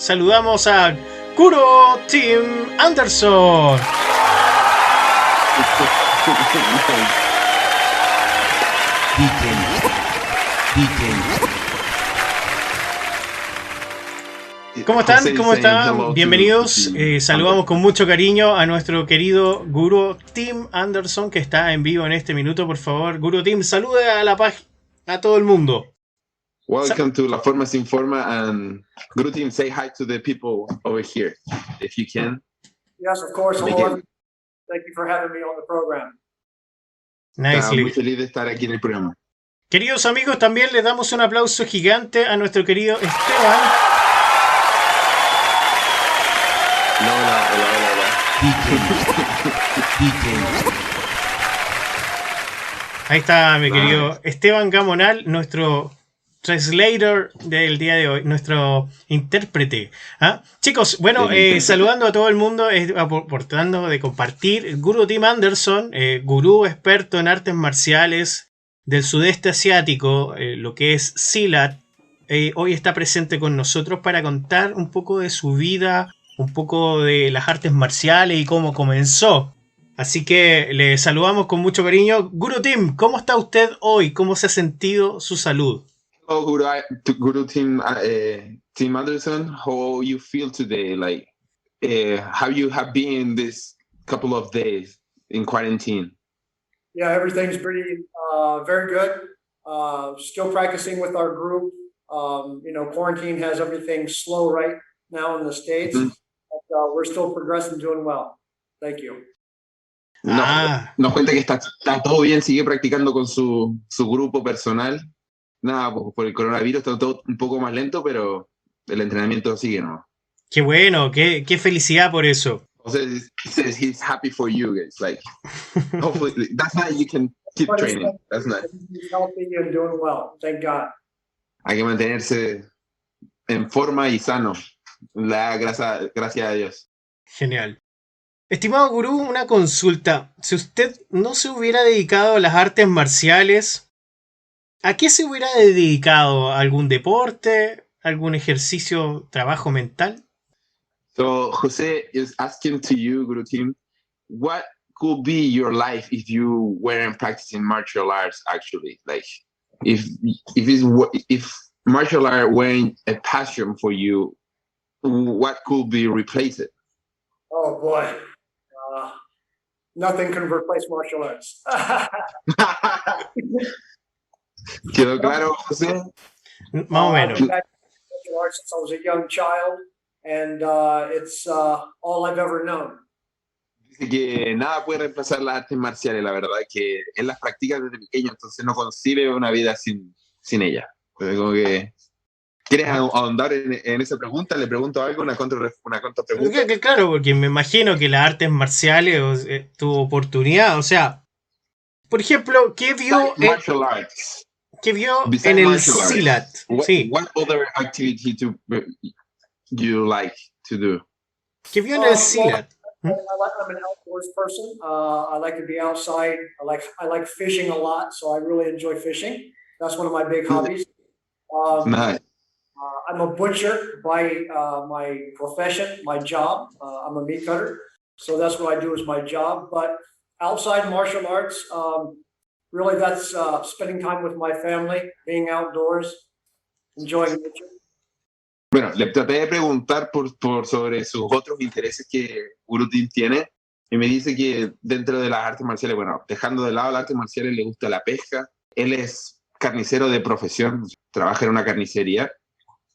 saludamos a Gurú Tim Anderson. ¿Cómo están? ¿Cómo están? Bienvenidos. Saludamos con mucho cariño a nuestro querido Gurú Tim Anderson, que está en vivo en este minuto. Por favor, Gurú Tim, salude a la página, a todo el mundo. Welcome to La Forma Sin Forma, and Gurú Tim, say hi to the people over here, if you can. Yes, of course. Hello. Thank you for having me on the program. Nicely. Muy feliz de estar aquí en el programa. Queridos amigos, también les damos un aplauso gigante a nuestro querido Esteban. Hola. Ahí está mi querido Esteban Gamonal, nuestro translator del día de hoy, nuestro intérprete. ¿Ah? Chicos, bueno, saludando a todo el mundo, aportando de compartir, Gurú Tim Anderson, gurú experto en artes marciales del sudeste asiático, lo que es Silat, hoy está presente con nosotros para contar un poco de su vida, un poco de las artes marciales y cómo comenzó. Así que le saludamos con mucho cariño. Gurú Tim, ¿cómo está usted hoy? ¿Cómo se ha sentido su salud? Hello, Gurú Tim Anderson. How you feel today? Like, how you have been this couple of days in quarantine? Yeah, everything's pretty very good. Still practicing with our group. Quarantine has everything slow right now in the States. Mm-hmm. But, we're still progressing, doing well. Thank you. Nos cuenta que está todo bien, sigue practicando con su grupo personal. Nada, por el coronavirus está todo un poco más lento, pero el entrenamiento sigue, ¿no? Qué bueno, qué felicidad por eso. O sea, says he's happy for you guys, like, hopefully, that's not, you can keep training. That's not. He's healthy and doing well, thank God. Hay que mantenerse en forma y sano. Gracias a Dios. Genial. Estimado Gurú, una consulta. Si usted no se hubiera dedicado a las artes marciales, ¿a qué se hubiera dedicado? ¿A algún deporte? ¿Algún ejercicio, trabajo mental? So Jose is asking to you, Gurú Tim, what could be your life if you weren't practicing martial arts? Actually, like if martial art weren't a passion for you, what could be replaced? Oh boy, nothing can replace martial arts. ¿Quedó claro, José? Más o menos. I've been back in martial arts since I was a young child, and it's all I've ever known. Dice que nada puede reemplazar las artes marciales, la verdad, que él las practica desde pequeño, entonces no concibe una vida sin ella. Entonces, como que, ¿quieres ahondar en esa pregunta? ¿Le pregunto algo? ¿Una contrapregunta? Claro, porque me imagino que las artes marciales tu oportunidad, o sea, por ejemplo, ¿qué vio en el Silat? What other activity you like to do? ¿Qué vio en el Silat? I'm an outdoors person. I like to be outside. I like fishing a lot, so I really enjoy fishing. That's one of my big hobbies. Nice. I'm a butcher by my profession, my job. I'm a meat cutter, so that's what I do is my job. But outside martial arts, really that's spending time with my family, being outdoors, enjoying nature. Bueno, le traté de preguntar sobre sus otros intereses que Gurú Tim tiene y me dice que dentro de las artes marciales, bueno, dejando de lado las artes marciales, le gusta la pesca. Él es carnicero de profesión, trabaja en una carnicería.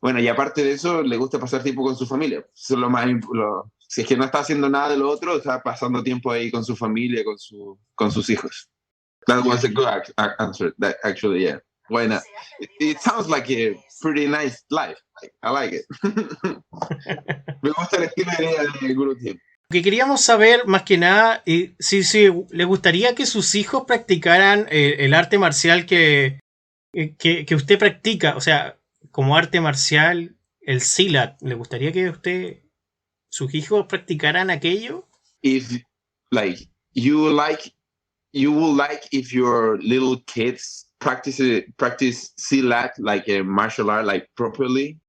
Bueno, y aparte de eso, le gusta pasar tiempo con su familia. Eso es si es que no está haciendo nada de lo otro, está pasando tiempo ahí con su familia, con sus hijos. That was a good answer, actually, yeah. Why not? It sounds like a pretty nice life. I like it. Me gusta el estilo de vida de Gurú Tim. Lo que queríamos saber, más que nada, si le gustaría que sus hijos practicaran el arte marcial que usted practica, o sea, como arte marcial, el Silat. ¿Le gustaría que sus hijos practicaran aquello? If, like, you would like if your little kids practice Silat, like a martial art, like properly,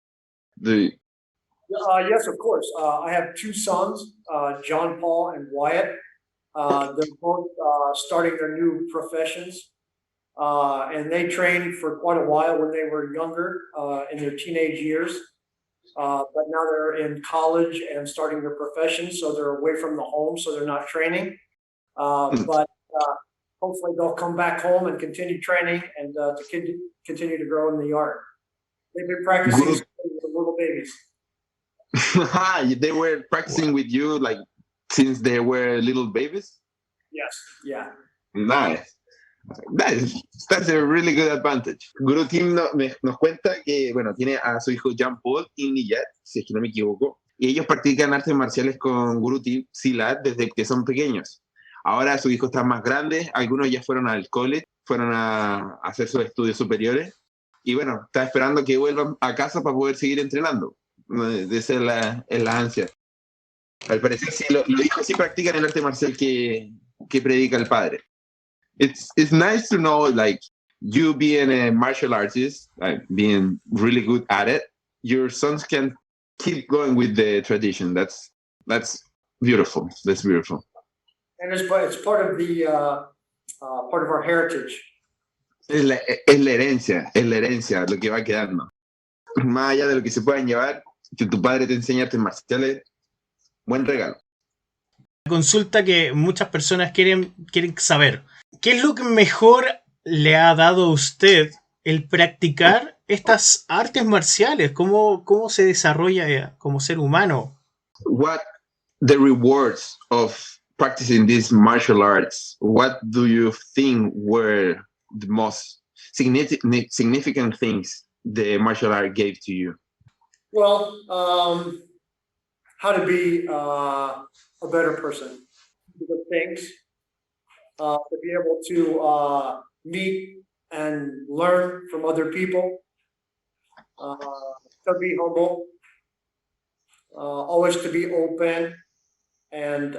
Yes, of course. I have two sons, John Paul and Wyatt. They're both starting their new professions. And they trained for quite a while when they were younger, in their teenage years. But now they're in college and starting their profession, so they're away from the home, so they're not training. But hopefully they'll come back home and continue training and to continue to grow in the art. They've been practicing Guru, with little babies. they were practicing with you like since they were little babies? Yes, yeah. Nice. That's a really good advantage. Guru Tim nos cuenta que, bueno, tiene a su hijo Jean Paul y Niyat, si es que no me equivoco, y ellos practican artes marciales con Gurú Tim Silat desde que son pequeños. Ahora su hijo está más grande, algunos ya fueron al college, fueron a hacer sus estudios superiores, y bueno, está esperando que vuelvan a casa para poder seguir entrenando. Esa es la ansia. Al parecer, sí, los hijos sí practican el arte marcial que predica el padre. It's nice to know, like, you being a martial artist, like, being really good at it, your sons can keep going with the tradition. That's beautiful. That's beautiful. And it's part of the part of our heritage. Es la herencia, lo que va quedando. Más allá de lo que se puedan llevar, que tu padre te enseñe artes marciales, buen regalo. Consulta que muchas personas quieren saber. ¿Qué es lo que mejor le ha dado a usted el practicar estas artes marciales? ¿Cómo se desarrolla como ser humano? What the rewards of practicing these martial arts? What do you think were the most significant things the martial art gave to you? Well, how to be a better person, the things, to be able to meet and learn from other people, to be humble, always to be open, and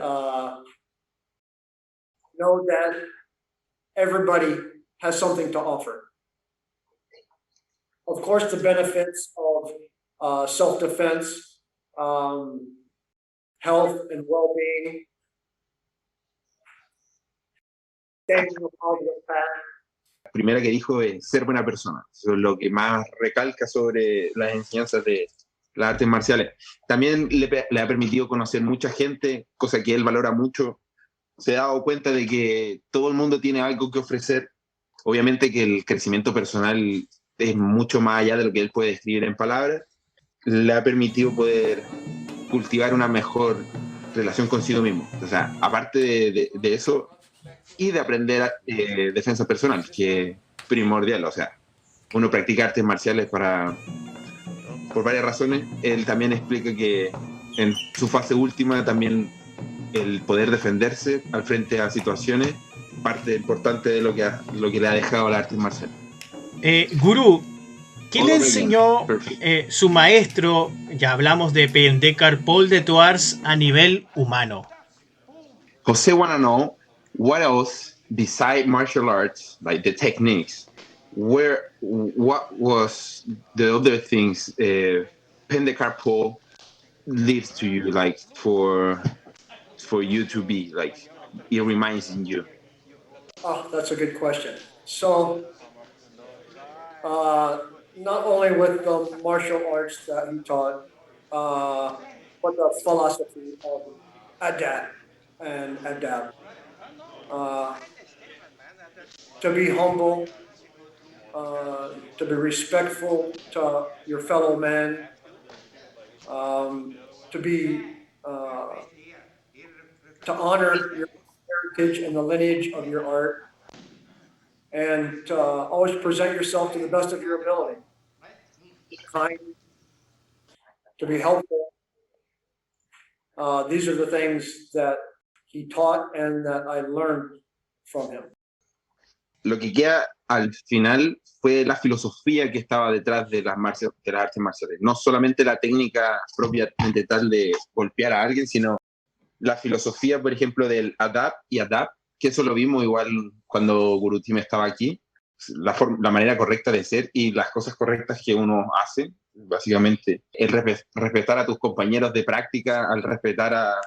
know that everybody has something to offer. Of course, the benefits of self-defense, health and well-being, staying on a positive path. La primera que dijo es ser buena persona. Eso es lo que más recalca sobre las enseñanzas de las artes marciales. También le ha permitido conocer mucha gente, cosa que él valora mucho. Se ha dado cuenta de que todo el mundo tiene algo que ofrecer. Obviamente que el crecimiento personal es mucho más allá de lo que él puede escribir en palabras. Le ha permitido poder cultivar una mejor relación consigo mismo. O sea, aparte de eso, y de aprender defensa personal, que es primordial. O sea, uno practica artes marciales por varias razones. Él también explica que en su fase última también el poder defenderse al frente a situaciones, parte importante de lo que le ha dejado la arte marcial. Gurú, ¿qué le enseñó su maestro? Ya hablamos de Pendekar Paul de Thouars a nivel humano. José wanna know what else besides martial arts, like the techniques, what was the other things Pendekar Paul leaves to you, like for you to be, like, it reminds you? Oh, that's a good question. So, not only with the martial arts that he taught, but the philosophy of adapt and adapt. To be humble, to be respectful to your fellow man, to be to honor your heritage and the lineage of your art, and to always present yourself to the best of your ability. To be kind, to be helpful. These are the things that he taught and that I learned from him. Lo que queda al final fue la filosofía que estaba detrás de las artes marciales. No solamente la técnica propiamente tal de golpear a alguien, sino la filosofía, por ejemplo, del adapt y adapt, que eso lo vimos igual cuando Gurú Tim estaba aquí. la manera correcta de ser y las cosas correctas que uno hace. Básicamente, el respetar a tus compañeros de práctica, al respetar a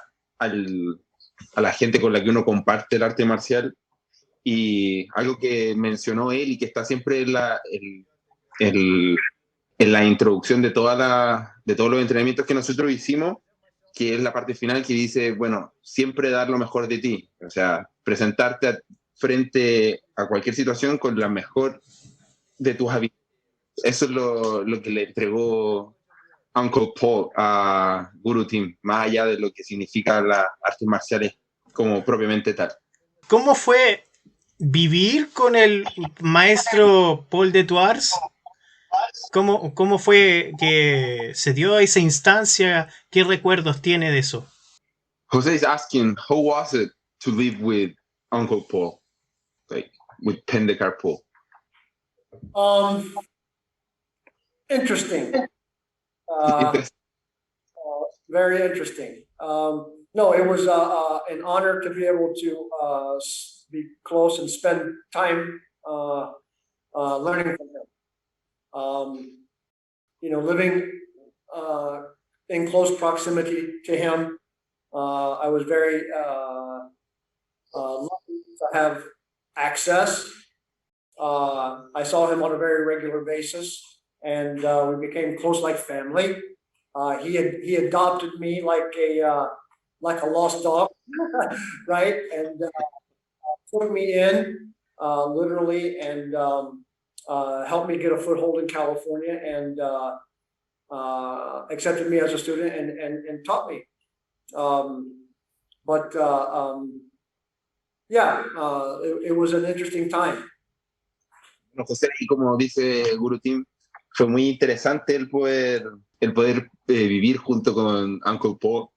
la gente con la que uno comparte el arte marcial. Y algo que mencionó él y que está siempre en la introducción de todos los entrenamientos que nosotros hicimos, que es la parte final que dice, bueno, siempre dar lo mejor de ti, o sea, presentarte frente a cualquier situación con la mejor de tus habilidades. Eso es lo que le entregó Uncle Paul a Gurú Tim, más allá de lo que significa las artes marciales como propiamente tal. ¿Cómo fue vivir con el maestro Paul de Thouars? ¿Cómo fue que se dio esa instancia? ¿Qué recuerdos tiene de eso? Jose is asking, how was it to live with Uncle Paul, like with Pendekar Paul? Interesting. Very interesting. No, it was an honor to be able to be close and spend time learning from him. Living in close proximity to him, I was very lucky to have access. I saw him on a very regular basis, and we became close like family. He adopted me like a lost dog, right? And took me in literally, and helped me get a foothold in California, and accepted me as a student and taught me. It was an interesting time. Bueno, José, y como dice Gurú Tim, fue muy interesante el poder vivir junto con Uncle Paul.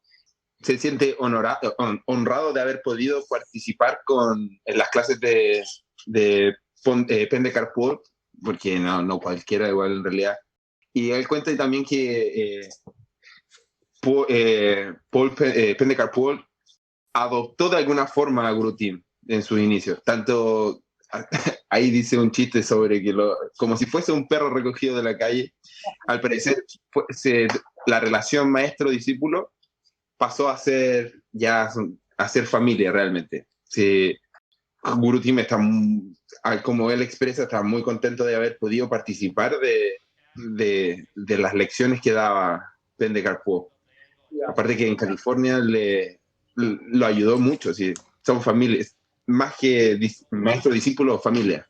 Se siente honrado de haber podido participar en las clases de Pendekar Paul, porque no cualquiera igual en realidad. Y él cuenta también que Pendekar Paul adoptó de alguna forma a Gurú Tim en sus inicios. Tanto, ahí dice un chiste sobre que como si fuese un perro recogido de la calle. Al parecer, la relación maestro-discípulo pasó a ser familia realmente. Gurú Tim como él expresa, está muy contento de haber podido participar de las lecciones que daba Pendekar Paul. Yeah. Aparte que en California lo ayudó mucho, ¿sí? Son familias, más que maestro-discípulo, familia.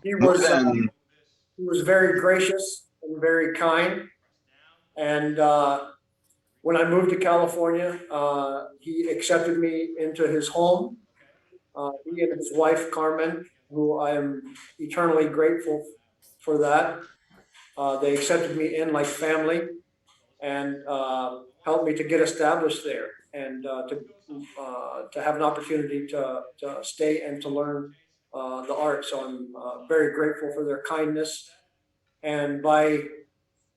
He was very gracious and very kind, and when I moved to California, he accepted me into his home. He and his wife, Carmen, who I am eternally grateful for that. They accepted me in like family and helped me to get established there and to have an opportunity to stay and to learn the art. So I'm very grateful for their kindness. And by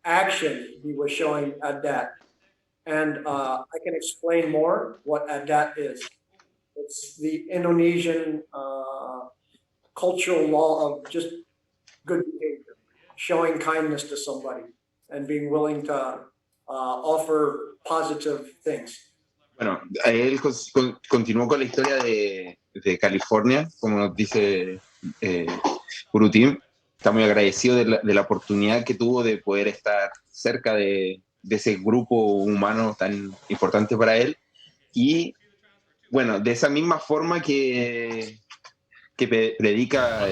action, he was showing Adat. And I can explain more what Adat is. It's the Indonesian cultural law of just good behavior, showing kindness to somebody and being willing to offer positive things. Bueno, él continuó con la historia de California, como nos dice Gurú Tim. Está muy agradecido de la oportunidad que tuvo de poder estar cerca de ese grupo humano tan importante para él. Y bueno, de esa misma forma que predica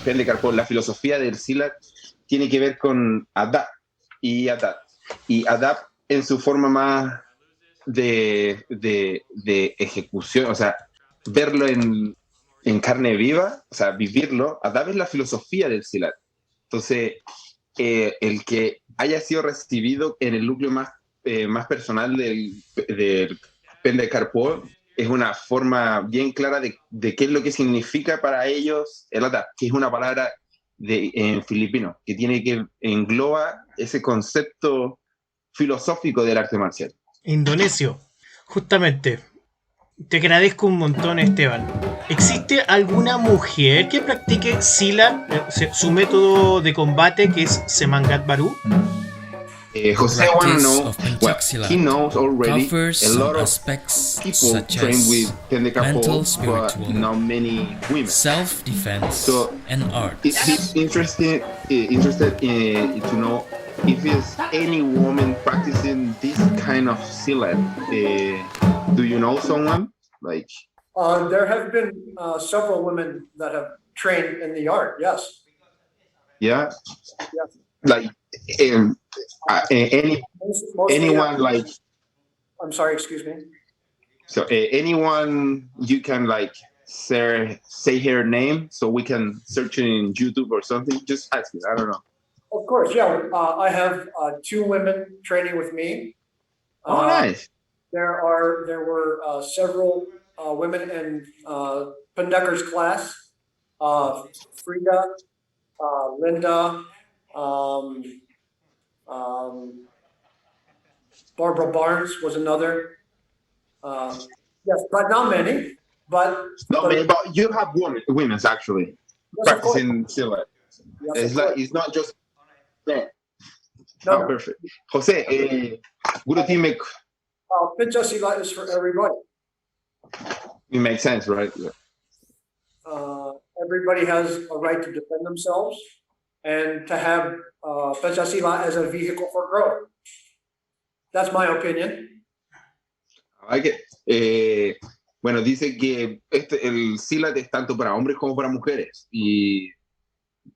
Pendekar Paul, la filosofía del Silat tiene que ver con Adab y Adab. Y Adab en su forma más de ejecución, o sea, verlo en carne viva, o sea, vivirlo. Adab es la filosofía del Silat. Entonces, el que haya sido recibido en el núcleo más personal del Pendekar Paul es una forma bien clara de qué es lo que significa para ellos el Adab, que es una palabra en filipino, que engloba ese concepto filosófico del arte marcial. Indonesio, justamente. Te agradezco un montón, Esteban. ¿Existe alguna mujer que practique Silat, su método de combate que es Semangat Baru? Jose wanna know. Well, he knows already covers a some lot of aspects people such train as with Pendekar Paul, mental, but spiritual, not many women. self-defense, So and art. he's interested to know if is any woman practicing this kind of silat. Do you know someone like? There have been several women that have trained in the art. Yes. Yeah, Yes. like Mostly, anyone like. I'm sorry. Excuse me. So anyone you can like say her name so we can search it in YouTube or something. Just ask me. I don't know. Of course. Yeah. I have two women training with me. Oh, nice. There were several women in Pendekar's class. Frida, Linda, um, Barbara Barnes was another. Yes, but not many. But you have women's actually practicing Silat. Yes, It's not just that. No. Perfect. Jose, Guru Tim, Pentjak Silat is for everybody. it makes sense, right? Yeah. Everybody has a right to defend themselves and to have Pentjak Silat as a vehicle for growth. That's my opinion. I like it. Bueno, dice que el Silat es tanto para hombres como para mujeres y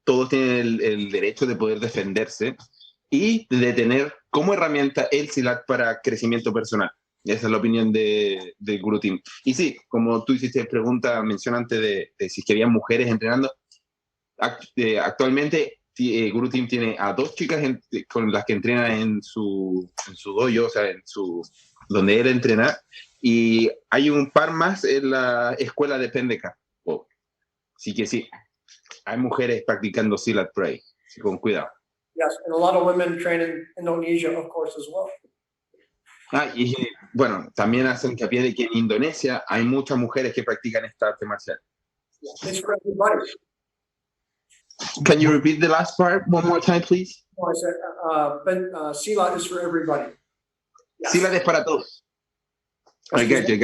todos tienen el derecho de poder defenderse y de tener como herramienta el Silat para crecimiento personal. Esa es la opinión de Gurú Tim. Y sí, como tú hiciste mención antes de si querían mujeres entrenando, actualmente Gurú Tim tiene a 2 chicas con las que entrena en su dojo, o sea, donde él entrena, y hay un par más en la escuela de Pendekar. Así que sí, hay mujeres practicando Silat por ahí, así con cuidado. Yes, and a lot of women train in Indonesia, of course, as well. Y bueno, también hacen hincapié de que en Indonesia hay muchas mujeres que practican esta arte marcial. It's for everybody. Can you repeat the last part one more time, please? No, I said Silat is for everybody. Yes. Silat es para todos. I get you.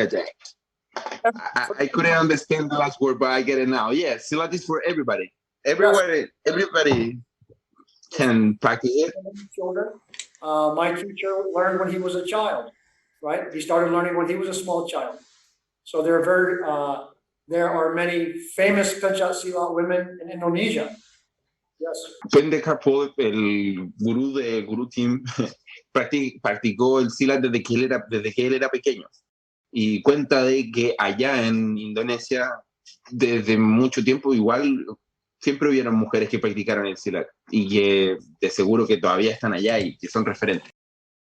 I couldn't understand the last word, but I get it now. Yes, Silat is for everybody. Everybody can practice it. Children. My teacher learned when he was a child, right? He started learning when he was a small child. So there are many famous Pentjak Silat women in Indonesia. Yes. Pendekar Paul, el gurú de Gurú Tim, practicó el Silat desde que él era pequeño. Y cuenta de que allá en Indonesia, desde mucho tiempo, igual siempre hubieron mujeres que practicaron el Silat y que de seguro que todavía están allá y que son referentes.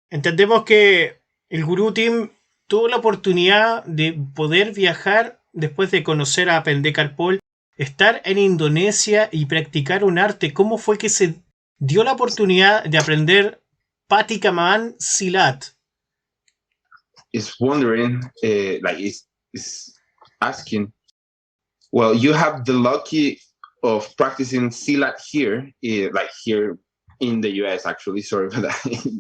Entendemos que el Gurú Tim tuvo la oportunidad de poder viajar después de conocer a Pendekar Paul, estar en Indonesia y practicar un arte. ¿Cómo fue que se dio la oportunidad de aprender Patikaman Silat? Is wondering, is asking, well, you have the lucky of practicing Silat here, here in the US, actually, sorry for that,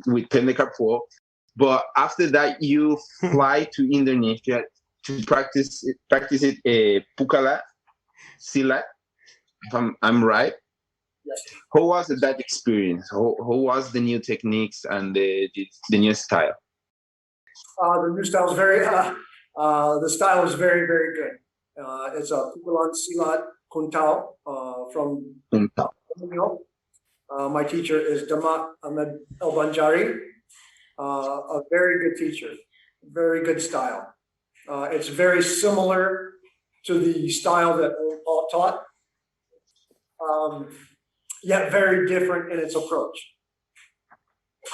with Pendekar Paul. But after that, you fly to Indonesia to practice it, Pukulan, Silat, if I'm right. Yes. How was that experience? How was the new techniques and the new style? The new style is very, very good. It's a Pukulan Silat Kuntao from Kuntao. My teacher is Damat Ahmed El Banjari, a very good teacher, very good style. It's very similar to the style that Paul taught, yet very different in its approach,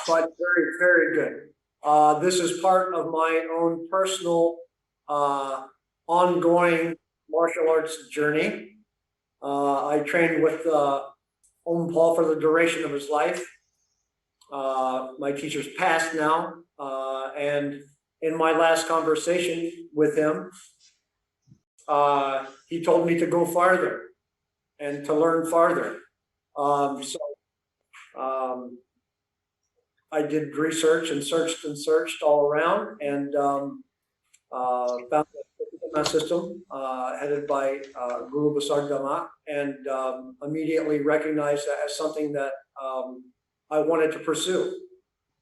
but very, very good. This is part of my own personal ongoing martial arts journey. I trained with Paul for the duration of his life. My teacher's passed now, and in my last conversation with him, he told me to go farther and to learn farther. I did research and searched all around, and found the system headed by Guru Dhamma, and immediately recognized that as something that I wanted to pursue.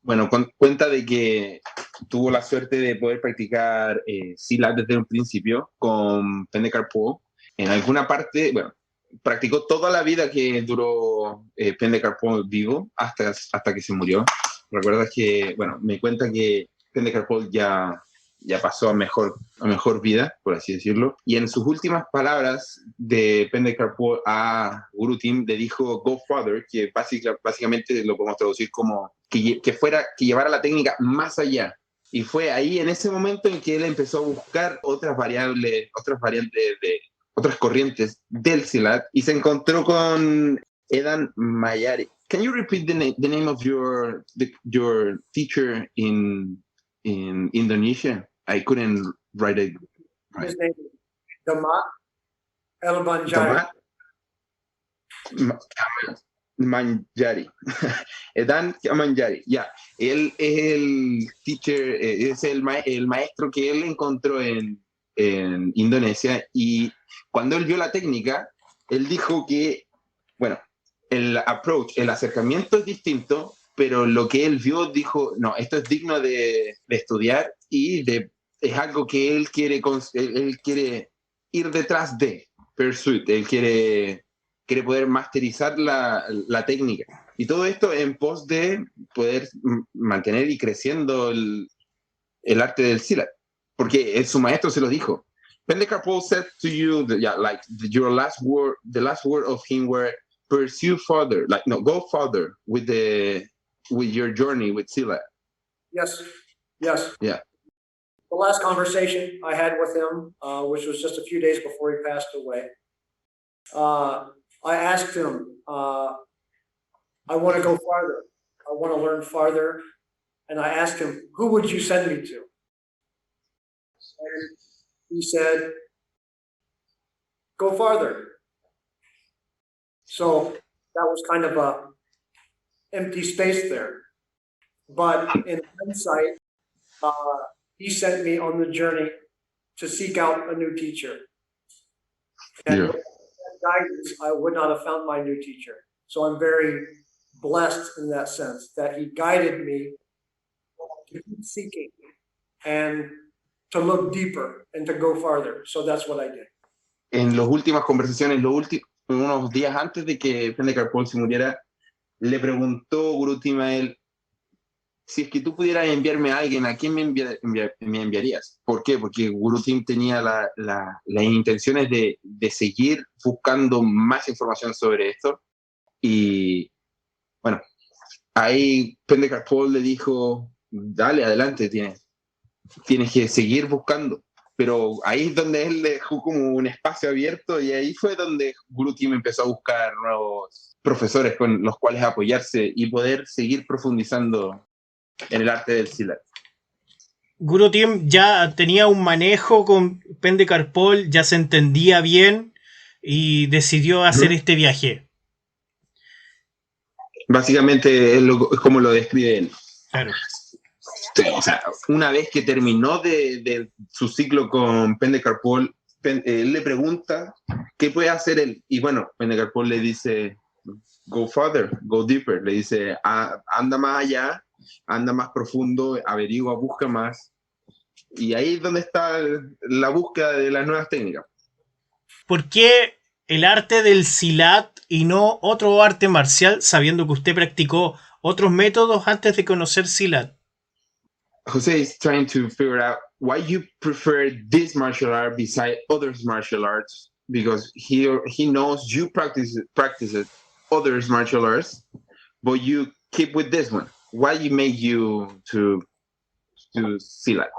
Bueno, cuenta de que tuvo la suerte de poder practicar Silat desde un principio con Pendekar Paul. En alguna parte, bueno, practicó toda la vida que duró Pendekar Paul vivo hasta que se murió. Recuerdas que, bueno, me cuenta que Pendekar Paul ya pasó a mejor vida, por así decirlo. Y en sus últimas palabras de Pendekar Paul a Gurú Tim le dijo "Go further", que básicamente lo podemos traducir como que llevara la técnica más allá. Y fue ahí, en ese momento, en que él empezó a buscar otras corrientes del Silat y se encontró con Edan Mayari. Can you repeat the name of your teacher in Indonesia? I couldn't write it right. His name is Dhamma El-Banjari. Manjari. Edan Manjari, ya. Él es el teacher, es el maestro que él encontró en Indonesia, y cuando él vio la técnica, él dijo que, bueno, el acercamiento es distinto, pero lo que él vio dijo, no, esto es digno de estudiar y es algo que él quiere ir detrás de, pursuit, él quiere poder masterizar la técnica. Y todo esto en pos de poder mantener y creciendo el arte del Silat. Porque su maestro se lo dijo. Pendekar Paul said to you, the last word of him were pursue further, go further with your journey with Silat. Yes. Yeah. The last conversation I had with him, which was just a few days before he passed away, I asked him, I want to go farther. I want to learn farther. And I asked him, who would you send me to? And he said, go farther. So that was kind of a empty space there. But in hindsight, he sent me on the journey to seek out a new teacher. And without that guidance, I would not have found my new teacher. So I'm very blessed in that sense that he guided me to keep seeking and to look deeper and to go farther. So that's what I did. En las últimas conversaciones, unos días antes de que Pendekar Paul se muriera, le preguntó Gurú Tim a él, si es que tú pudieras enviarme a alguien, ¿a quién me enviarías? ¿Por qué? Porque Gurú Tim tenía las intenciones de seguir buscando más información sobre esto. Y bueno, ahí Pendekar Paul le dijo, dale, adelante, tienes que seguir buscando. Pero ahí es donde él dejó como un espacio abierto, y ahí fue donde Gurú Tim empezó a buscar nuevos profesores con los cuales apoyarse y poder seguir profundizando en el arte del Silat. Gurú Tim ya tenía un manejo con Pendekar Paul, ya se entendía bien y decidió hacer este viaje. Básicamente es como lo describe él. Claro. O sea, una vez que terminó de su ciclo con Pendekar Paul, él le pregunta qué puede hacer él. Y bueno, Pendekar Paul le dice, go further, go deeper. Le dice, anda más allá, anda más profundo, averigua, busca más. Y ahí es donde está la búsqueda de las nuevas técnicas. ¿Por qué el arte del Silat y no otro arte marcial, sabiendo que usted practicó otros métodos antes de conocer Silat? Jose is trying to figure out why you prefer this martial art beside other martial arts, because he knows you practice other martial arts, but you keep with this one. Why you made you to Silat?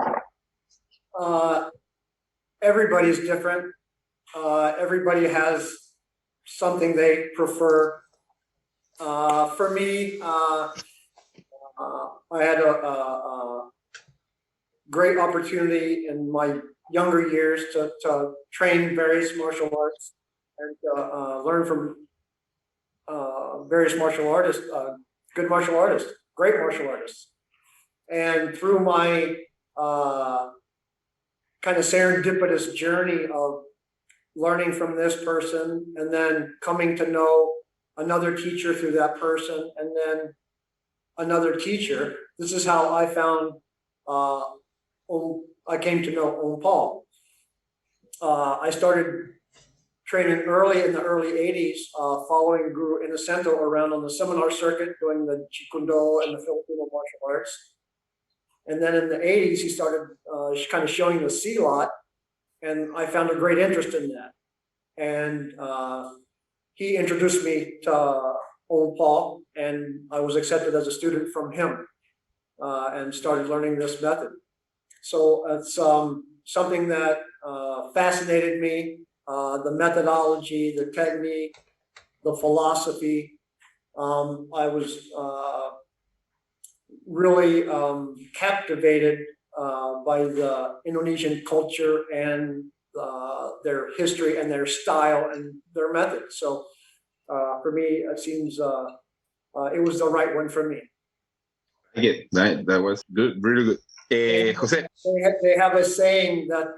Everybody's different. Everybody has something they prefer. For me, I had great opportunity in my younger years to train various martial arts and learn from various martial artists, good martial artists, great martial artists. And through my kind of serendipitous journey of learning from this person and then coming to know another teacher through that person and then another teacher, this is how I found, I came to know Paul. I started training early in the early 80s, following Guru Innocento around on the seminar circuit, doing the Kuntao and the Filipino martial arts. And then in the 80s, he started kind of showing the Silat, and I found a great interest in that. And he introduced me to Paul, and I was accepted as a student from him and started learning this method. So it's something that fascinated me, the methodology, the technique, the philosophy. I was really captivated by the Indonesian culture and their history and their style and their method. So for me, it seems it was the right one for me. Again, that was good, really good. Jose. They have a saying that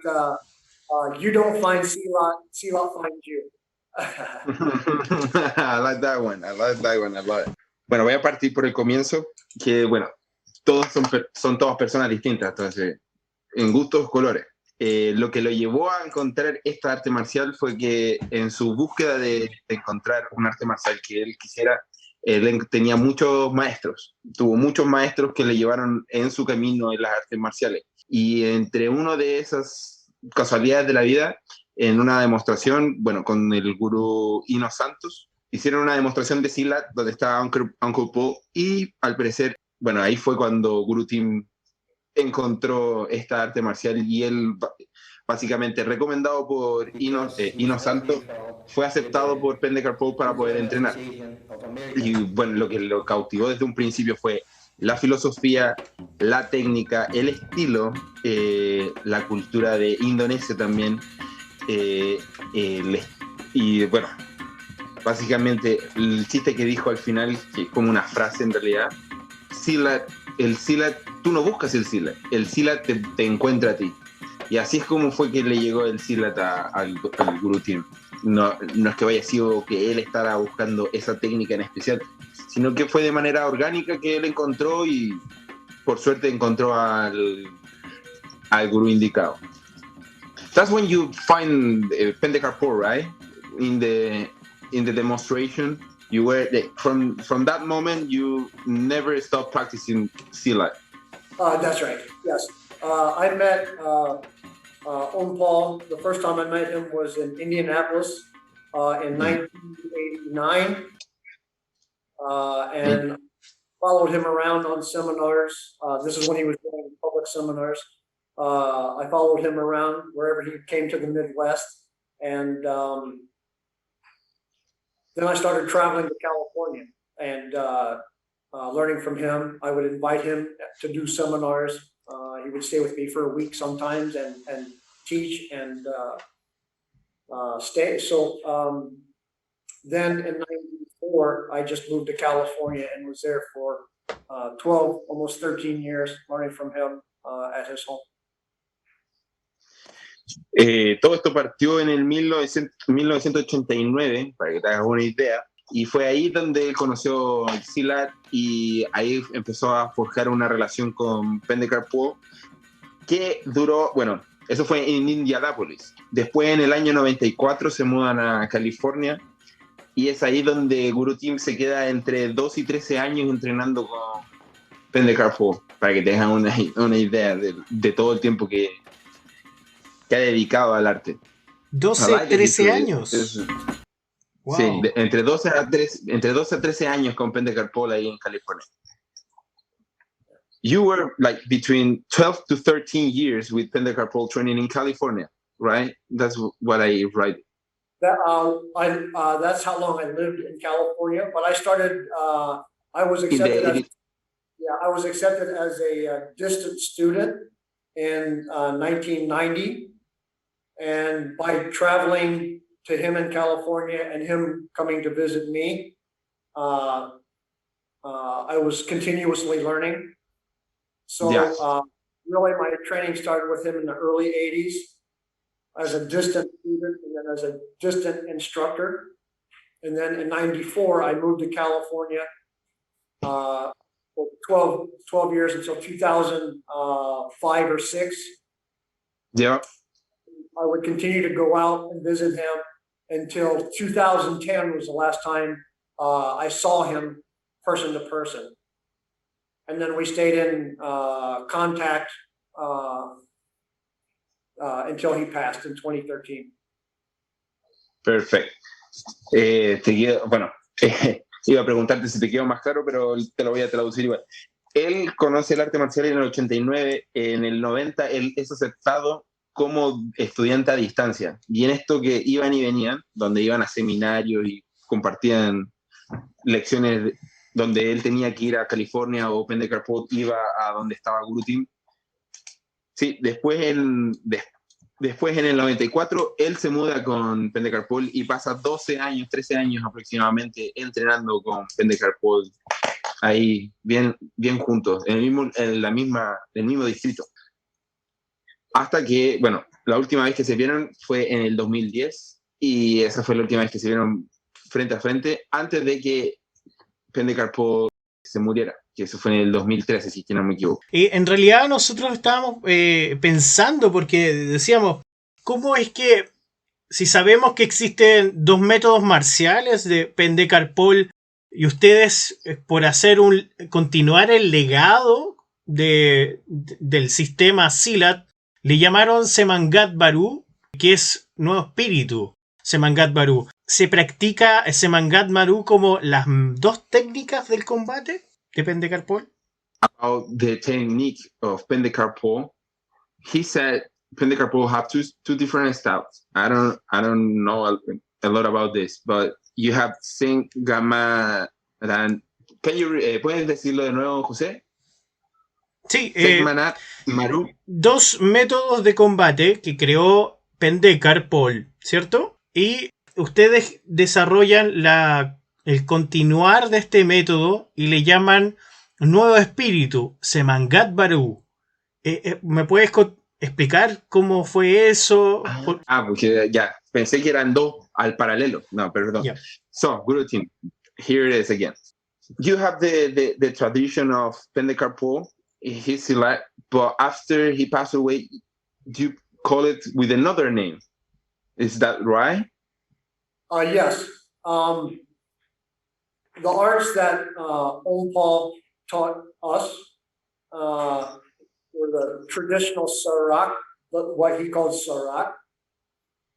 you don't find Silat, Silat finds you. I like that one. I like that one a lot. Bueno, voy a partir por el comienzo, que bueno, todos son todas personas distintas, entonces, en gustos, colores. Lo que lo llevó a encontrar esta arte marcial fue que en su búsqueda de encontrar un arte marcial que él quisiera, él tenía muchos maestros, tuvo muchos maestros que le llevaron en su camino en las artes marciales. Y entre una de esas casualidades de la vida, en una demostración, bueno, con el Gurú Hino Santos, hicieron una demostración de Silat donde estaba Uncle Paul y al parecer, bueno, ahí fue cuando Gurú Tim encontró esta arte marcial y él, básicamente recomendado por Hino Santos, fue aceptado por Pendekar Paul para poder entrenar. Y bueno, lo que lo cautivó desde un principio fue la filosofía, la técnica, el estilo, la cultura de Indonesia también, y bueno, básicamente el chiste que dijo al final, que es como una frase en realidad, el Silat, tú no buscas el Silat te encuentra a ti. Y así es como fue que le llegó el Silat al Gurú Tim. No es que haya sido que él estaba buscando esa técnica en especial, sino que fue de manera orgánica que él encontró y por suerte encontró al gurú indicado. That's when you find Pendekar Paul, right? In the demonstration, you were from that moment you never stopped practicing Silat. That's right. Yes, I met Paul. The first time I met him was in Indianapolis in 1989, and followed him around on seminars. This is when he was doing public seminars. I followed him around wherever he came to the Midwest, and then I started traveling to California and learning from him. I would invite him to do seminars. He would stay with me for a week sometimes and teach and stay. So then in 1994, I just moved to California and was there for 12, almost 13 years, learning from him at his home. Todo esto partió en el 1989, para que te hagas una idea, y fue ahí donde él conoció el Silat y ahí empezó a forjar una relación con Pendekar Paul que duró, bueno, eso fue en Indianápolis. Después en el año 94 se mudan a California y es ahí donde Gurú Tim se queda entre 2 y 13 años entrenando con Pendekar Paul, para que tengan una idea de todo el tiempo que ha dedicado al arte. 12, 13 años. Wow. Sí, entre 12 a 13 años con Pendekar Paul ahí en California. You were like between 12 to 13 years with Pendekar Paul training in California, right? That's what I write. That's how long I lived in California, but I started, I was accepted as a distant student in 1990. And by traveling to him in California and him coming to visit me, I was continuously learning. So really my training started with him in the early 80s as a distant student and then as a distant instructor. And then in 94, I moved to California, 12 years until 2005 or 6. Yeah. I would continue to go out and visit him until 2010 was the last time I saw him person to person. And then we stayed in contact until he passed in 2013. Perfecto. Bueno, iba a preguntarte si te quedó más claro, pero te lo voy a traducir igual. Él conoce el arte marcial en el 89, en el 90 él es aceptado como estudiante a distancia. Y en esto que iban y venían, donde iban a seminarios y compartían lecciones donde él tenía que ir a California o Pendekar Paul iba a donde estaba Gurú Tim. Sí, después en el 94, él se muda con Pendekar Paul y pasa 12 años, 13 años aproximadamente entrenando con Pendekar Paul, ahí bien juntos, en el mismo distrito. Hasta que, bueno, la última vez que se vieron fue en el 2010 y esa fue la última vez que se vieron frente a frente antes de que Pendekar Paul se muriera, que eso fue en el 2013, si no me equivoco. En realidad nosotros estábamos pensando, porque decíamos, ¿cómo es que si sabemos que existen dos métodos marciales de Pendekar Paul y ustedes por continuar el legado del sistema Silat, le llamaron Semangat Baru, que es nuevo espíritu, Semangat Baru? ¿Se practica Semangat Baru como las dos técnicas del combate de Pendekar Paul? About the technique of Pendekar Paul, he said Pendekar Paul have two different styles. I don't know a lot about this, but you have Sengama. ¿Puedes decirlo de nuevo, José? Sí, Semangat Maru. Dos métodos de combate que creó Pendekar Paul, ¿cierto? Y ustedes desarrollan el continuar de este método y le llaman nuevo espíritu, Semangat Baru. ¿Me puedes explicar cómo fue eso? Porque ya, pensé que eran dos al paralelo. No, perdón. Yeah. So, Gurú Tim, here it is again. You have the tradition of Pendekar Paul, his Silat, but after he passed away, you call it with another name. Is that right? Yes. The arts that Paul taught us were the traditional Serak, what he called Serak,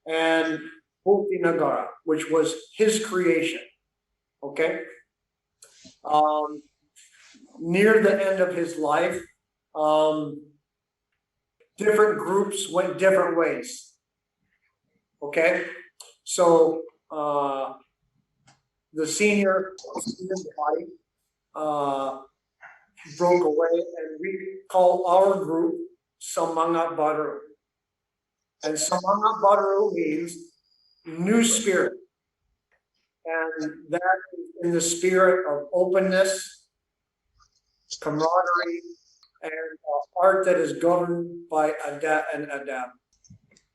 and Bukti Negara, which was his creation. Okay. Near the end of his life, different groups went different ways. Okay. So the senior body broke away, and we call our group Semangat Baru. And Semangat Baru means new spirit. And that is in the spirit of openness, camaraderie, and art that is governed by an Adam.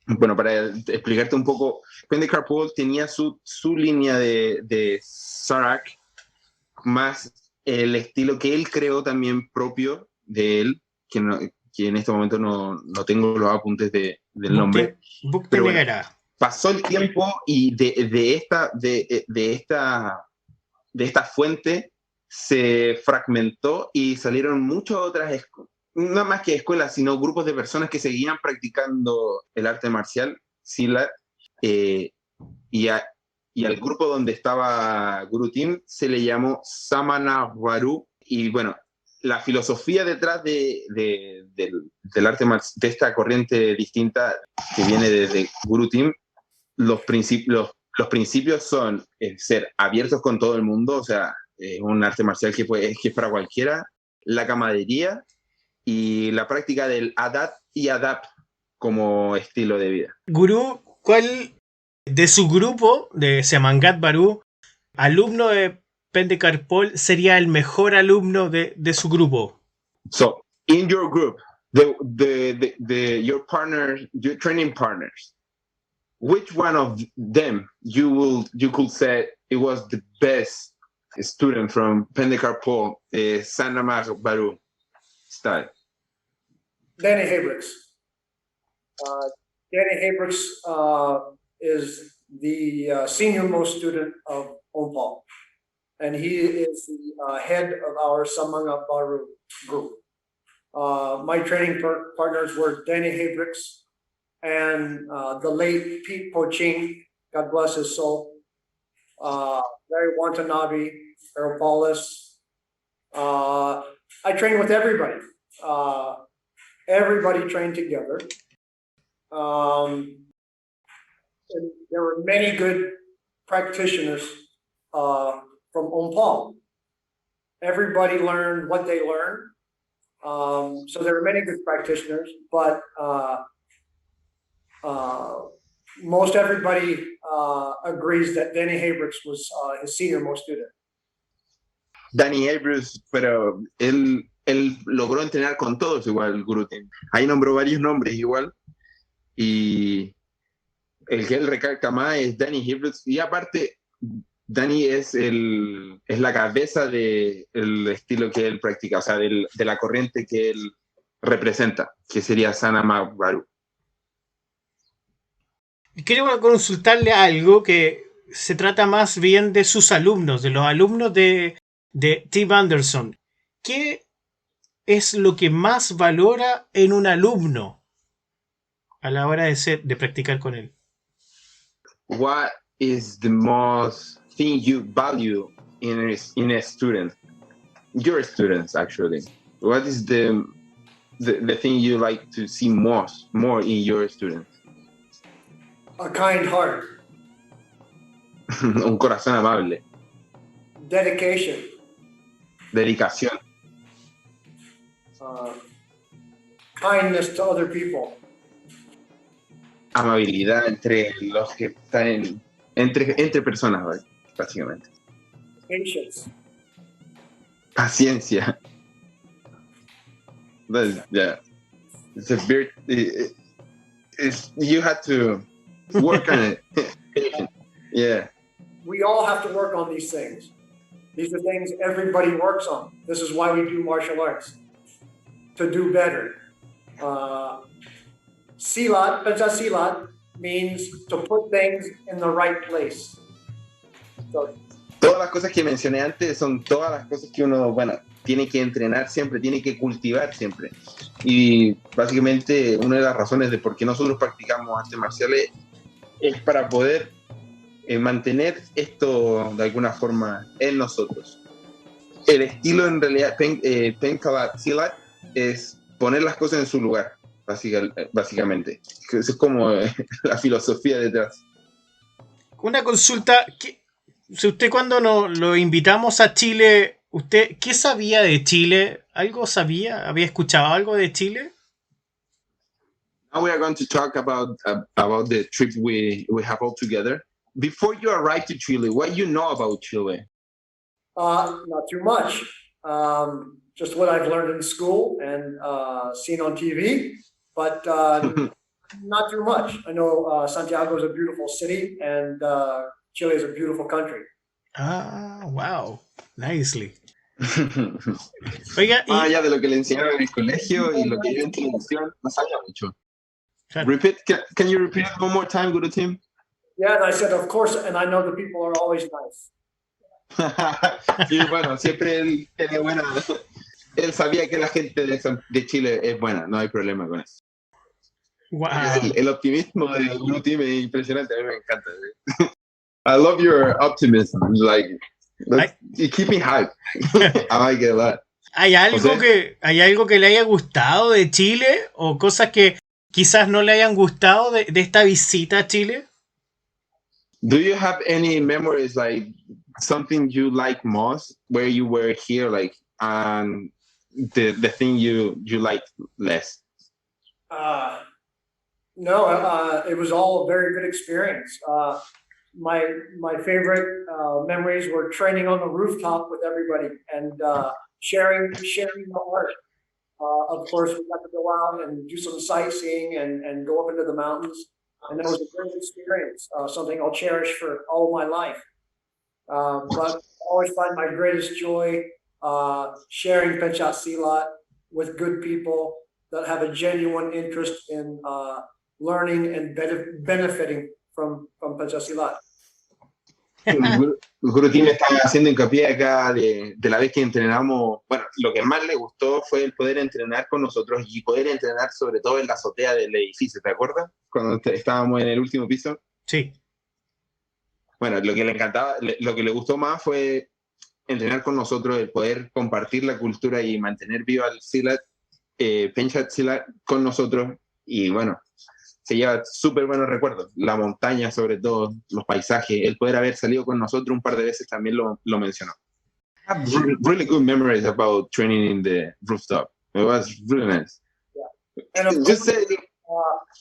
Bueno, para explicarte un poco, Pendekar Paul tenía su línea de Serak, más el estilo que él creó también propio de él, que en este momento no tengo los apuntes del nombre. Bukti pero bueno, Negara. pasó el tiempo y de esta fuente se fragmentó y salieron muchas otras no más que escuelas, sino grupos de personas que seguían practicando el arte marcial, Silat, y al grupo donde estaba Gurú Tim se le llamó Semangat Baru. Y bueno, la filosofía detrás del arte marcial, de esta corriente distinta que viene desde Gurú Tim, los principios son ser abiertos con todo el mundo, o sea, un arte marcial que es para cualquiera, la camaradería y la práctica del adapt y adapt como estilo de vida. Gurú, ¿cuál de su grupo, de Semangat Barú, alumno de Pendekar Paul, sería el mejor alumno de su grupo? So, in your group, your partners, your training partners, which one of them you could say it was the best student from Pendekar Paul, Sanamar Baru style? Danny Habricks. Danny Habricks is the senior most student of Ompal, and he is the head of our Semangat Baru group. My training partners were Danny Habricks and the late Pete Poching, God bless his soul, Larry Watanabe, Errol Paulus. I trained with everybody. Everybody trained together. And there were many good practitioners from Ompal. Everybody learned what they learned. So there were many good practitioners, but most everybody agrees that Danny Habricks was his senior most student. Danny Habricks, pero él logró entrenar con todos igual, Gurú Tim. Ahí nombró varios nombres igual. Y el que él recalca más es Danny Habricks. Y aparte, Danny es la cabeza del estilo que él practica, o sea, de la corriente que él representa, que sería Sanamar Baru. Quiero consultarle algo que se trata más bien de sus alumnos, de los alumnos de Tim Anderson. ¿Qué es lo que más valora en un alumno a la hora de practicar con él? What is the most thing you value in a student? Your students, actually. What is the thing you like to see more in your students? A kind heart. Un corazón amable. Dedication. Dedicación. Kindness to other people. Amabilidad entre los que están entre personas, básicamente. Patience. Paciencia. Yeah. It's a bit, you have to work on it. Yeah. We all have to work on these things. These are things everybody works on. This is why we do martial arts, to do better. Silat, Pentjak Silat means to put things in the right place. So, todas las cosas que mencioné antes son todas las cosas que uno, tiene que entrenar siempre, tiene que cultivar siempre. Y básicamente una de las razones de por qué nosotros practicamos artes marciales es para poder mantener esto de alguna forma en nosotros. El estilo en realidad, Pentjak Silat, es poner las cosas en su lugar, básicamente. Eso es como la filosofía detrás. Una consulta, si usted cuando lo invitamos a Chile, ¿usted qué sabía de Chile? ¿Algo sabía? ¿Había escuchado algo de Chile? Now we are going to talk about the trip we have all together. Before you arrived to Chile, what you know about Chile? Not too much. Just what I've learned in school and seen on TV, but not too much. I know Santiago is a beautiful city and Chile is a beautiful country. Ah, wow. Nicely. Oiga, ya de lo que le enseñaron en el colegio y lo que yo en televisión, no sabía mucho. Claro. Repeat, can you repeat it one more time, Guru Tim? Yeah, and I said, of course, and I know the people are always nice. Sí, bueno, siempre él tiene buena. Él sabía que la gente de Chile es buena, no hay problema con eso. Wow. El optimismo de Guru Tim es impresionante, a mí me encanta. I love your optimism. Like, you keep me hype. I like it a lot. ¿Hay algo que le haya gustado de Chile o cosas que quizás no le hayan gustado de esta visita a Chile? Do you have any memories, like something you like most where you were here, like the thing you like less? No, it was all a very good experience. My favorite memories were training on the rooftop with everybody and sharing the art. Of course, we got to go out and do some sightseeing and go up into the mountains, and that was a great experience. Something I'll cherish for all of my life. But I always find my greatest joy sharing Pentjak Silat with good people that have a genuine interest in learning and benefiting from Pentjak Silat. Gurú Tim está haciendo hincapié acá de la vez que entrenamos. Bueno, lo que más le gustó fue el poder entrenar con nosotros y poder entrenar sobre todo en la azotea del edificio, ¿te acuerdas? Cuando estábamos en el último piso. Sí. Bueno, lo que le encantaba, lo que le gustó más fue entrenar con nosotros, el poder compartir la cultura y mantener viva el Silat, Pentjak Silat con nosotros. Y bueno, se lleva súper buenos recuerdos. La montaña, sobre todo, los paisajes, el poder haber salido con nosotros un par de veces también lo mencionó. I have really good memories about training in the rooftop. It was really nice. Yeah. And just say,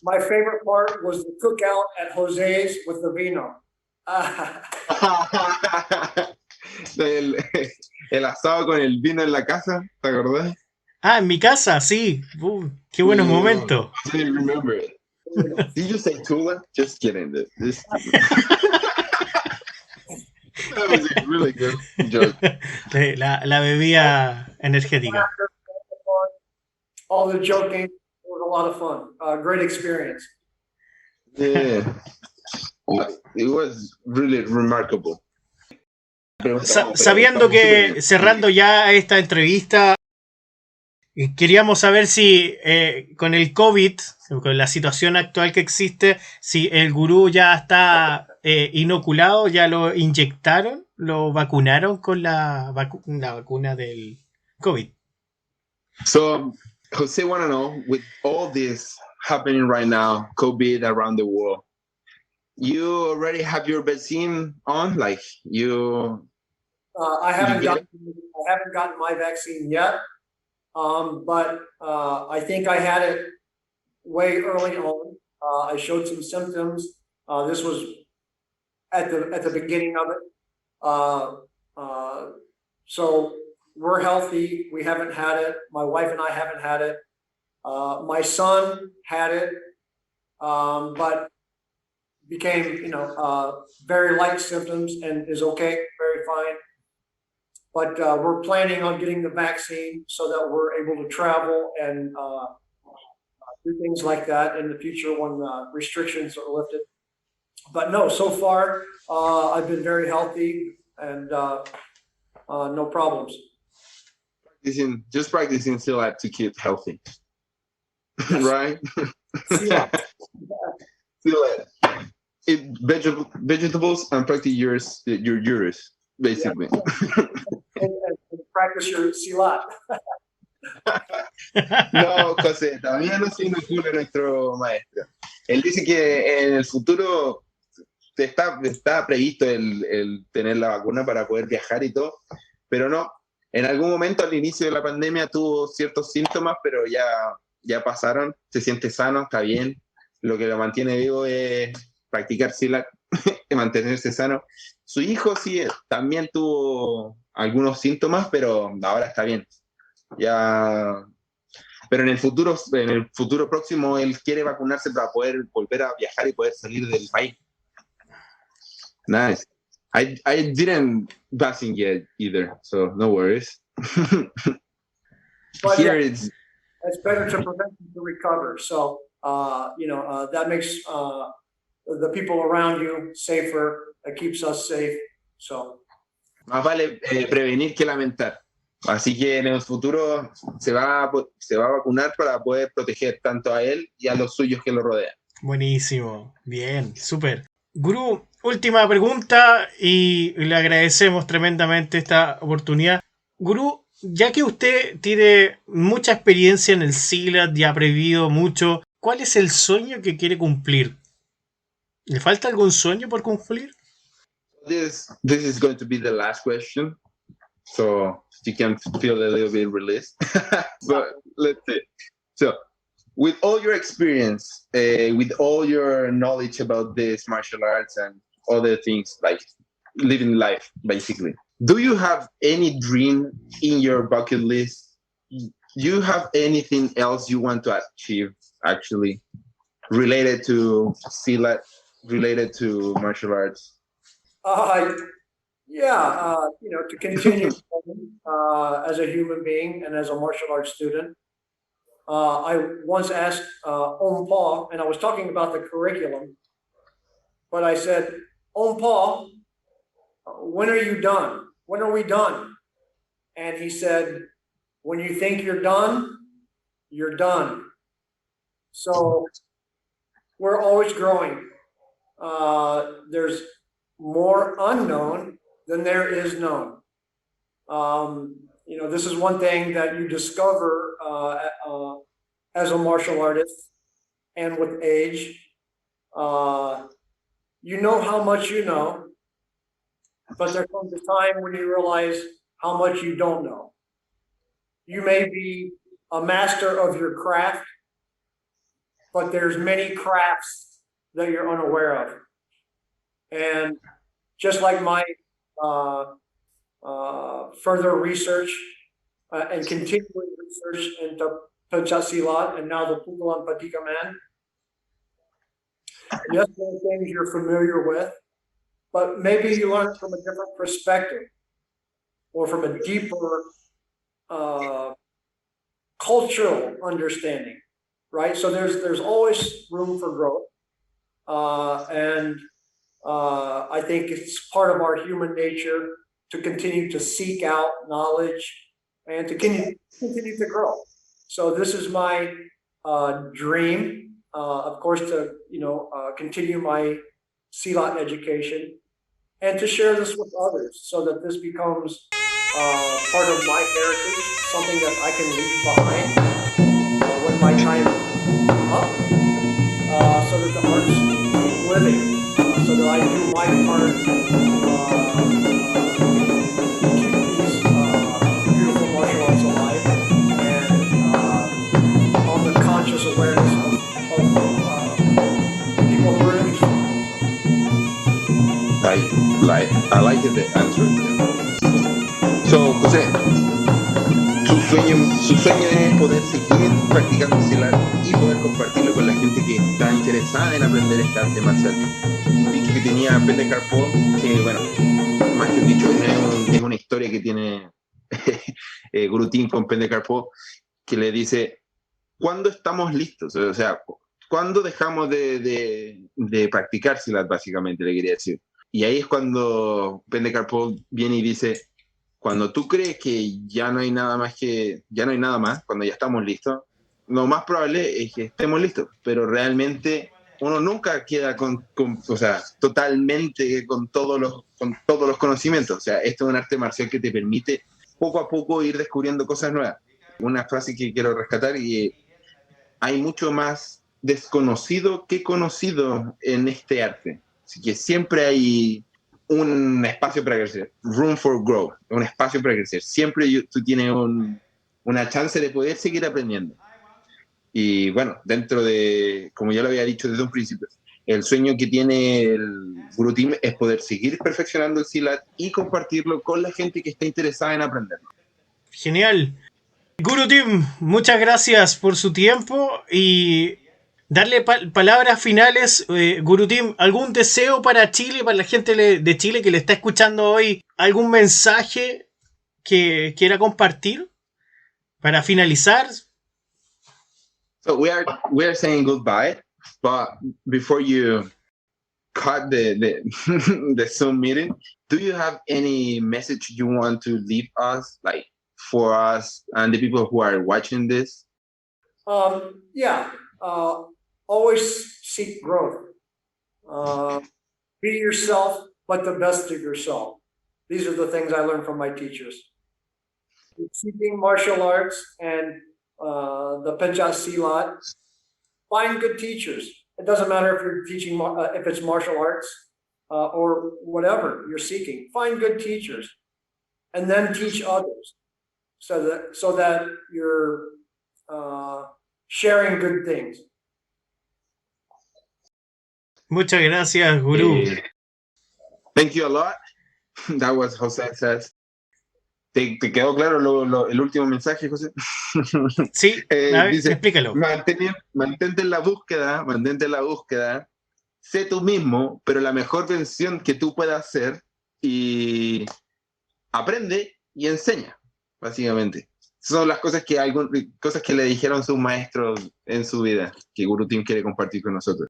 my favorite part was the cookout at Jose's with the vino. el asado con el vino en la casa, ¿te acordás? Ah, en mi casa, sí. Qué buenos momentos. I didn't remember it. Did you say Tula? Just kidding. That was a really good joke. La bebida energética. All the joking, it was a lot of fun. Great experience. Yeah. It was really remarkable. Sabiendo que cerrando ya esta entrevista, queríamos saber si con el COVID, con la situación actual que existe, si el gurú ya está inoculado, ya lo inyectaron, lo vacunaron con la vacuna del COVID. So, Jose want to know, with all this happening right now, COVID around the world, you already have your vaccine on? Like you? I haven't gotten my vaccine yet. But I think I had it way early on. I showed some symptoms. This was at the beginning of it. So we're healthy. We haven't had it. My wife and I haven't had it. My son had it, but became, very light symptoms and is okay, very fine. But we're planning on getting the vaccine so that we're able to travel and do things like that in the future when restrictions are lifted. But no, so far I've been very healthy and no problems. Just practicing Silat to keep healthy, right? Silat. Silat. Eat vegetables and practice your juris, basically. Yeah. And practice your Silat. No, José, todavía no se inocula nuestro maestro. Él dice que en el futuro está previsto el tener la vacuna para poder viajar y todo, pero no. En algún momento al inicio de la pandemia tuvo ciertos síntomas, pero ya pasaron, se siente sano, está bien. Lo que lo mantiene vivo es practicar Silat y mantenerse sano. Su hijo sí también tuvo algunos síntomas, pero ahora está bien. Ya, pero en el futuro próximo él quiere vacunarse para poder volver a viajar y poder salir del país. Nice. I didn't vaccine yet either, so no worries. But Here yeah, it's better to prevent than to recover. So that makes the people around you safer. It keeps us safe. So más vale prevenir que lamentar. Así que en el futuro se va a vacunar para poder proteger tanto a él y a los suyos que lo rodean. Buenísimo, bien, súper. Gurú, última pregunta y le agradecemos tremendamente esta oportunidad. Gurú, ya que usted tiene mucha experiencia en el Silat y ha previsto mucho, ¿cuál es el sueño que quiere cumplir? ¿Le falta algún sueño por cumplir? This is going to be the last question. so you can feel a little bit released. But let's see. So, with all your experience, with all your knowledge about this martial arts and other things like living life, basically, do you have any dream in your bucket list? Do you have anything else you want to achieve, actually, related to Silat, related to martial arts? To continue as a human being and as a martial arts student. I once asked Om Paul, and I was talking about the curriculum, but I said, Om Paul, when are you done? When are we done? And he said, when you think you're done, you're done. So we're always growing. There's more unknown than there is known. This is one thing that you discover as a martial artist and with age. You know how much you know, but there comes a time when you realize how much you don't know. You may be a master of your craft, but there's many crafts that you're unaware of. And just like my further research and continuing research into Pentjak Silat and now the Pukulan Patikaman, yes, there are things you're familiar with, but maybe you learn from a different perspective or from a deeper cultural understanding, right? So there's always room for growth. And I think it's part of our human nature to continue to seek out knowledge and to continue to grow. So this is my dream, of course, to continue my Silat education and to share this with others so that this becomes part of my heritage, something that I can leave behind when my time is up, so that the arts keep living, so that I do my part keep these beautiful martial arts alive and on the conscious awareness of people who are interested. I like the answer. So, José, su sueño es poder seguir practicando Silat y poder compartirlo con la gente que está interesada en aprender esta arte marcial. Un dicho que tenía Pendekar Paul, que bueno, más que un dicho, es una historia que tiene Gurú Tim con Pendekar Paul, que le dice, ¿cuándo estamos listos? O sea, ¿cuándo dejamos de practicar Silat, básicamente, le quería decir? Y ahí es cuando Pendekar Paul viene y dice, cuando tú crees que ya no hay nada más, cuando ya estamos listos, lo más probable es que estemos listos, pero realmente uno nunca queda totalmente con todos los conocimientos. O sea, esto es un arte marcial que te permite poco a poco ir descubriendo cosas nuevas. Una frase que quiero rescatar, y hay mucho más desconocido que conocido en este arte. Así que siempre hay un espacio para crecer, room for growth, un espacio para crecer. Siempre tú tienes una chance de poder seguir aprendiendo. Y bueno, dentro de, como ya lo había dicho desde un principio, el sueño que tiene el Gurú Tim es poder seguir perfeccionando el Silat y compartirlo con la gente que está interesada en aprenderlo. Genial. Gurú Tim, muchas gracias por su tiempo y darle palabras finales. Gurú Tim, ¿algún deseo para Chile, para la gente de Chile que le está escuchando hoy? ¿Algún mensaje que quiera compartir para finalizar? So we are saying goodbye, but before you cut the the Zoom meeting, do you have any message you want to leave us, like for us and the people who are watching this? Always seek growth. Be yourself, but the best of yourself. These are the things I learned from my teachers. Seeking martial arts and the Pentjak Silat, find good teachers. It doesn't matter if you're teaching, if it's martial arts or whatever you're seeking. Find good teachers and then teach others, so that you're sharing good things. Muchas gracias, Gurú. Thank you a lot. That was José says. ¿Te quedó claro el último mensaje, José? Sí, a ver, dice, explícalo. mantente en la búsqueda, sé tú mismo, pero la mejor versión que tú puedas ser, y aprende y enseña, básicamente. Son las cosas que le dijeron sus maestros en su vida, que Gurú Tim quiere compartir con nosotros.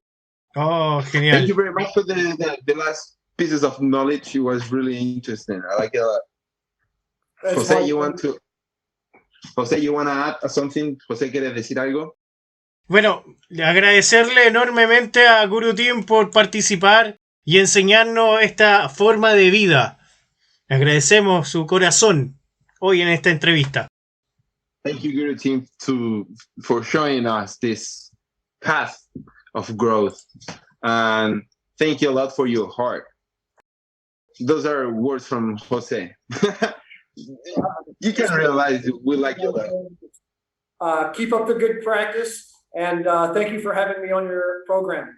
Oh, Thank genial. you very much for the last pieces of knowledge. It was really interesting. I like it a lot. José, you want to add something? José, ¿quieres decir algo? Bueno, agradecerle enormemente a Gurú Tim por participar y enseñarnos esta forma de vida. Agradecemos su corazón hoy en esta entrevista. Thank you, Guru Tim, for showing us this path of growth. And thank you a lot for your heart. Those are words from Jose. You can realize we like you a lot. Keep up the good practice, and thank you for having me on your program.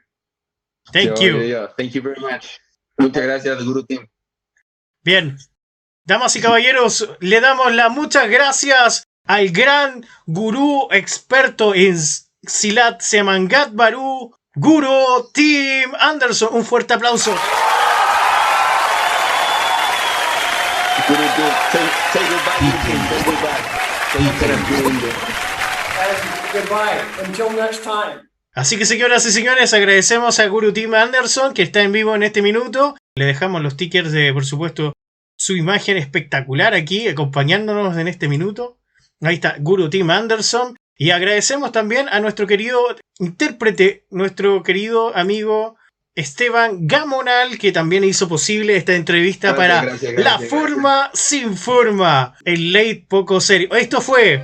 Thank you. Yeah. Thank you very much. Muchas gracias, Guru Tim. Bien. Damas y caballeros, le damos las muchas gracias al gran gurú experto en Silat Semangat Baru, Gurú Tim Anderson. Un fuerte aplauso. Guru Tim, say goodbye. Goodbye. Until next time. Así que, señoras y señores, agradecemos a Gurú Tim Anderson, que está en vivo en este minuto. Le dejamos los stickers de, por supuesto, su imagen espectacular aquí, acompañándonos en este minuto. Ahí está Gurú Tim Anderson. Y agradecemos también a nuestro querido intérprete, nuestro querido amigo Esteban Gamonal, que también hizo posible esta entrevista Gracias, La Forma Sin Forma, el late poco serio. Esto fue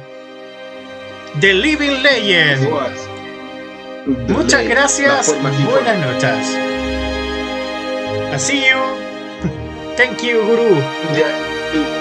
The Living Legend. Muchas gracias. Buenas noches. I see you. Thank you, Guru. Yeah.